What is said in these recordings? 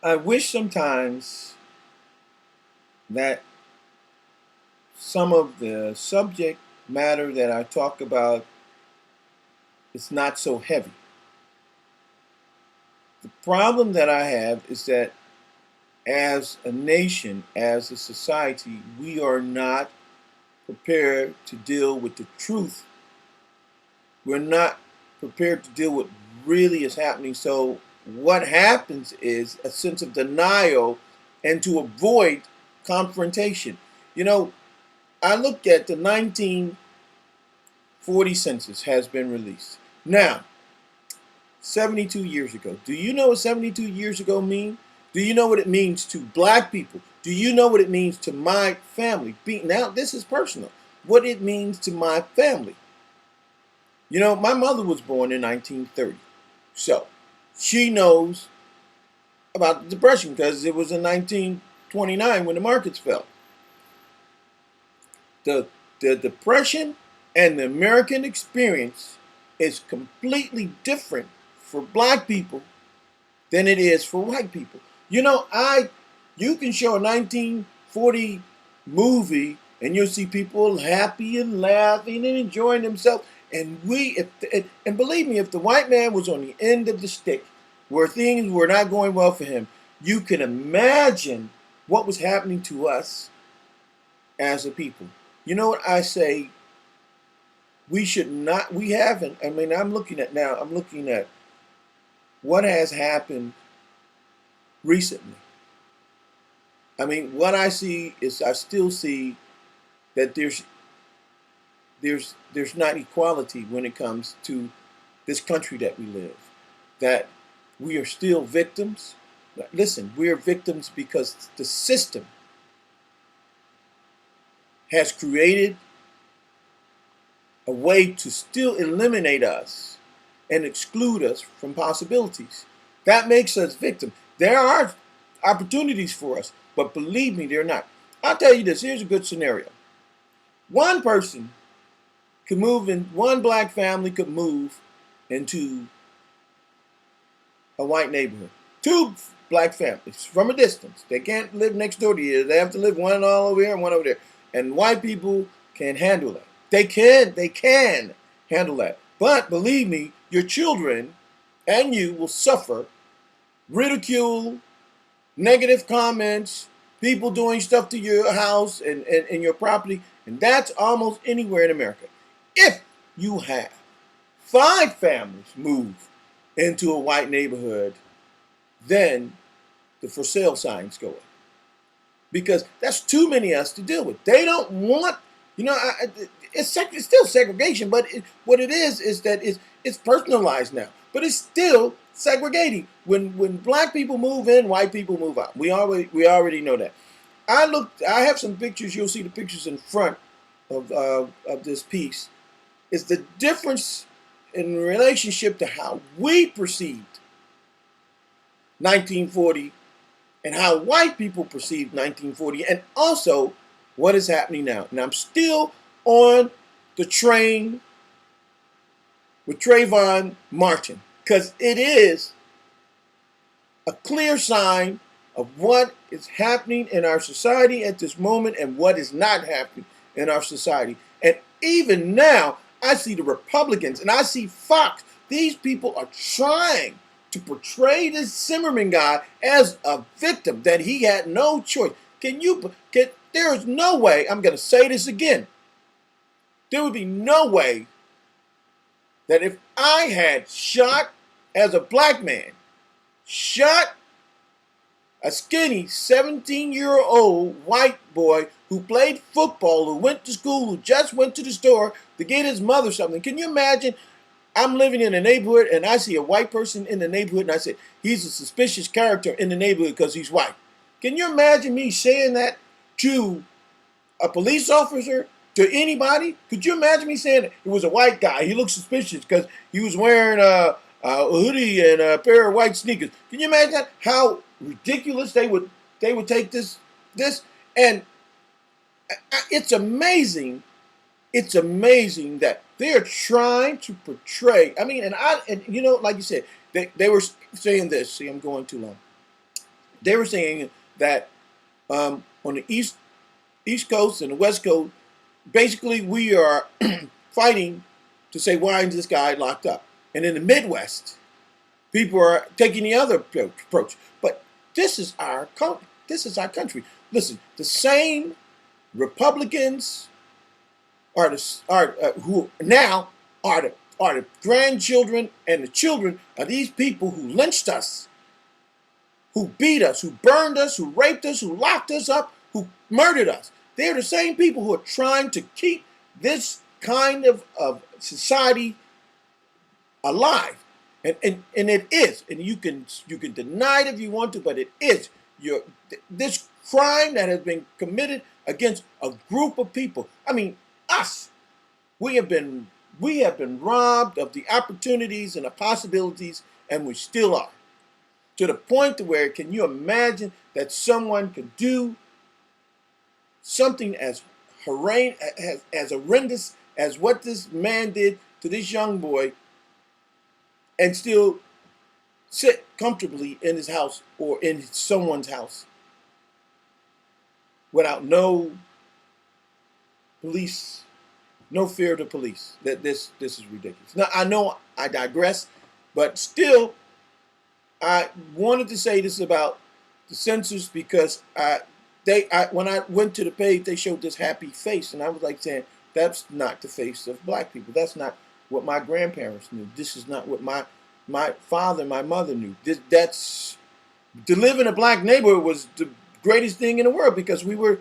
I wish sometimes that some of the subject matter that I talk about is not so heavy. The problem that I have is that as a nation, as a society, we are not prepared to deal with the truth. We're not prepared to deal with really is happening. So what happens is a sense of denial and to avoid confrontation. You know, I look at the 1940 census has been released. Now, 72 years ago. Do you know what 72 years ago mean? Do you know what it means to black people? Do you know what it means to my family? Now, this is personal. What it means to my family. You know, my mother was born in 1930. So, she knows about the Depression because it was in 1929 when the markets fell. The, the Depression and the American experience is completely different for black people than it is for white people. You know, you can show a 1940 movie and you'll see people happy and laughing and enjoying themselves. And believe me, if the white man was on the end of the stick where things were not going well for him, you can imagine what was happening to us as a people. You know what I say? We should not, we haven't, I mean, I'm looking at what has happened recently. I mean, what I see is I still see that there's not equality when it comes to this country that we live. That we are still victims. Listen, we are victims because the system has created a way to still eliminate us and exclude us from possibilities. That makes us victims. There are opportunities for us, but believe me, they're not. I'll tell you this. Here's a good scenario. One person could move in, one black family could move into a white neighborhood. Two black families from a distance. They can't live next door to you. They have to live one all over here and one over there. And white people can handle that. They can handle that. But believe me, your children and you will suffer ridicule, negative comments, people doing stuff to your house and your property. And that's almost anywhere in America. If you have five families move into a white neighborhood, then the for sale signs go up. Because that's too many of us to deal with. They don't want, you know, it's still segregation, but what it is that it's personalized now. But it's still segregating. When black people move in, white people move out. We already know that. I have some pictures. You'll see the pictures in front of this piece. Is the difference in relationship to how we perceived 1940 and how white people perceived 1940, and also what is happening now. And I'm still on the train with Trayvon Martin because it is a clear sign of what is happening in our society at this moment and what is not happening in our society. And even now, I see the Republicans and I see Fox. These people are trying to portray this Zimmerman guy as a victim, that he had no choice. There is no way, I'm going to say this again, there would be no way that if I had shot, as a black man, shot a skinny 17-year-old white boy who played football, who went to school, who just went to the store to get his mother something. Can you imagine? I'm living in a neighborhood and I see a white person in the neighborhood and I say, he's a suspicious character in the neighborhood because he's white. Can you imagine me saying that to a police officer, to anybody? Could you imagine me saying it was a white guy? He looked suspicious because he was wearing a hoodie and a pair of white sneakers. Can you imagine that? How ridiculous they would take this? And it's amazing. It's amazing that they're trying to portray. I mean, and you know, like you said, they were saying this. See, I'm going too long. They were saying that on the East Coast and the West Coast, basically we are fighting to say, why is this guy locked up? And in the Midwest, people are taking the other approach. But this is our country. Listen, the same Republicans who now are the grandchildren and the children of these people who lynched us, who beat us, who burned us, who raped us, who locked us up, who murdered us. They're the same people who are trying to keep this kind of society alive. And it is. And you can deny it if you want to, but it is. This crime that has been committed against a group of people. I mean, us. We have been robbed of the opportunities and the possibilities, and we still are. To the point to where, can you imagine that someone could do something as horrendous as what this man did to this young boy, and still sit comfortably in his house or in someone's house without no police, no fear of the police? That this is ridiculous. Now, I know I digress, but still, I wanted to say this about the census because when I went to the page, they showed this happy face, and I was like saying, that's not the face of black people. That's not what my grandparents knew. This is not what my father and my mother knew. That's to live in a black neighborhood was the greatest thing in the world because we were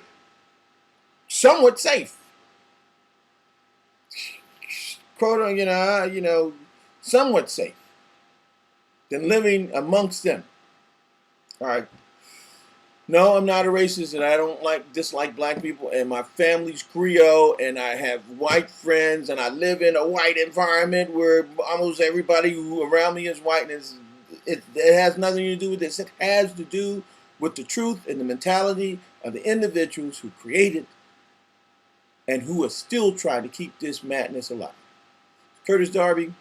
somewhat safe. Quote, somewhat safe than living amongst them. All right. No, I'm not a racist, and I don't dislike black people, and my family's Creole, and I have white friends, and I live in a white environment where almost everybody who around me is white, and it has nothing to do with this. It has to do with the truth and the mentality of the individuals who created and who are still trying to keep this madness alive. Curtis Darby,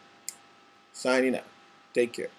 signing out. Take care.